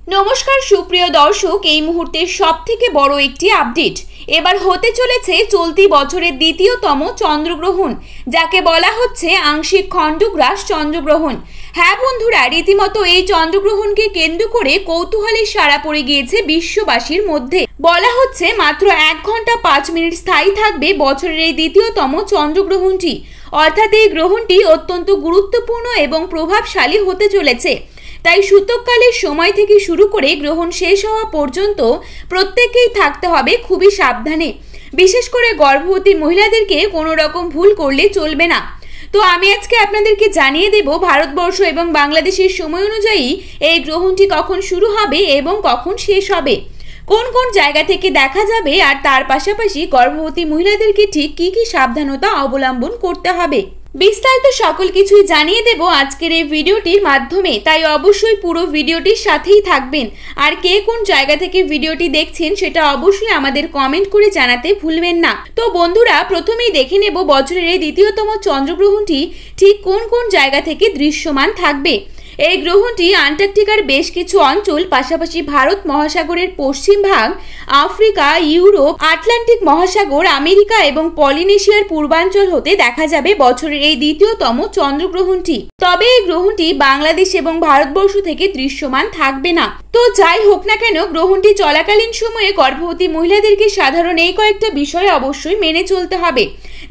नमस्कार सुप्रिय दर्शक এই মুহূর্তে সবথেকে বড় একটি আপডেট এবার হতে চলেছে চলতি বছরের দ্বিতীয়তম চন্দ্রগ্রহণ যাকে বলা হচ্ছে আংশিক খণ্ডগ্রাস চন্দ্রগ্রহণ। হ্যাঁ বন্ধুরা, রীতিমতো এই চন্দ্রগ্রহণকে কেন্দ্র করে কৌতূহলের সাড়া পড়ে গিয়েছে বিশ্ববাসীর মধ্যে। বলা হচ্ছে মাত্র 1 ঘন্টা 5 মিনিট স্থায়ী থাকবে বছরের এই দ্বিতীয়তম চন্দ্রগ্রহণটি। অর্থাৎ এই গ্রহণটি অত্যন্ত গুরুত্বপূর্ণ এবং প্রভাবশালী হতে চলেছে। তাই সূতককালের সময় থেকে শুরু করে গ্রহণ শেষ হওয়া পর্যন্ত প্রত্যেককেই থাকতে হবে খুবই সাবধানে। বিশেষ করে গর্ভবতী মহিলাদেরকে কোনো রকম ভুল করলে চলবে না। তো আমি আজকে আপনাদেরকে জানিয়ে দেব ভারতবর্ষ এবং বাংলাদেশের সময় অনুযায়ী এই গ্রহণটি কখন শুরু হবে এবং কখন শেষ হবে, কোন কোন জায়গা থেকে দেখা যাবে, আর তার পাশাপাশি গর্ভবতী মহিলাদেরকে ঠিক কি কি সাবধানতা অবলম্বন করতে হবে। বিস্তারিত সকল কিছুই জানিয়ে দেব আজকের এই ভিডিওটির মাধ্যমে, তাই অবশ্যই পুরো ভিডিওটির সাথেই থাকবেন। আর কে কোন জায়গা থেকে ভিডিওটি দেখছেন সেটা অবশ্যই আমাদের কমেন্ট করে জানাতে ভুলবেন না। তো বন্ধুরা, প্রথমেই দেখে নেব বছরের এই দ্বিতীয়তম চন্দ্রগ্রহণটি ঠিক কোন কোন জায়গা থেকে দৃশ্যমান থাকবে। এই গ্রহণটি আন্টার্কটিকার বেশ কিছু অঞ্চল, পাশাপাশি ভারত মহাসাগরের পশ্চিম ভাগ, আফ্রিকা, ইউরোপ, আটলান্টিক মহাসাগর, আমেরিকা এবং পলিনেশিয়ার পূর্বাঞ্চল হতে দেখা যাবে বছরের এই দ্বিতীয়তম চন্দ্রগ্রহণটি। তবে এই গ্রহণটি বাংলাদেশ এবং ভারতবর্ষ থেকে দৃশ্যমান থাকবে না। তো যাই হোক না কেন, গ্রহণটি চলাকালীন সময়ে গর্ভবতী মহিলাদেরকে সাধারণ এই কয়েকটা বিষয় অবশ্যই মেনে চলতে হবে।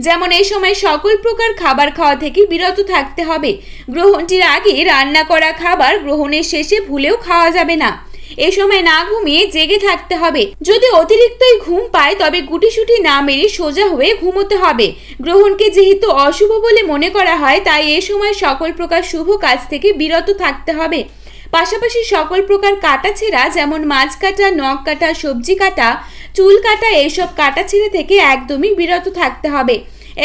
যেমন এই সময় সকল প্রকার খাবার খাওয়া থেকে বিরত থাকতে হবে। গ্রহণটির আগে রান্না করা খাবার গ্রহণের শেষে ভুলেও খাওয়া যাবে না। এ সময় না ঘুমিয়ে জেগে থাকতে হবে। যদি অতিরিক্তই ঘুম পায় তবে গুটিসুটি না মেরে সোজা হয়ে ঘুমোতে হবে। গ্রহণকে যেহেতু অশুভ বলে মনে করা হয়, তাই এ সময় সকল প্রকার শুভ কাজ থেকে বিরত থাকতে হবে। পাশাপাশি সকল প্রকার কাটাছেঁড়া, যেমন মাছ কাটা, নখ কাটা, সবজি কাটা, চুল কাটা, এইসব কাটাছেঁড়া থেকে একদমই বিরত থাকতে হবে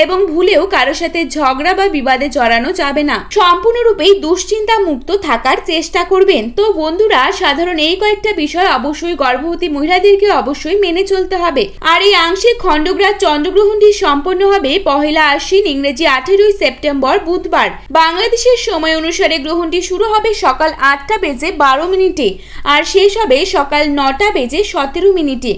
এবং ভুলেও কারোর সাথে ঝগড়া বা বিবাদে জড়ানো যাবে না। সম্পূর্ণরূপেই দুশ্চিন্তা মুক্ত থাকার চেষ্টা করবেন। তো বন্ধুরা, সাধারণ এই কয়েকটা বিষয় অবশ্যই গর্ভবতী মহিলাদেরকে অবশ্যই মেনে চলতে হবে। আর এই আংশিক খণ্ডগ্রাস চন্দ্রগ্রহণটি সম্পন্ন হবে 1 আশ্বিন, ইংরেজি 18 সেপ্টেম্বর বুধবার। বাংলাদেশের সময় অনুসারে গ্রহণটি শুরু হবে সকাল 8টা বেজে 12 মিনিটে আর শেষ হবে সকাল 9টা বেজে 17 মিনিটে।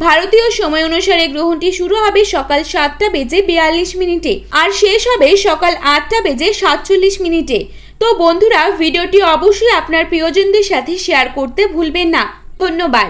ভারতীয় সময় অনুসারে গ্রহণটি শুরু হবে সকাল 7টা বেজে 42 মিনিটে আর শেষ হবে সকাল 8টা বেজে 47 মিনিটে। তো বন্ধুরা, ভিডিওটি অবশ্যই আপনার প্রিয়জনদের সাথে শেয়ার করতে ভুলবেন না। ধন্যবাদ।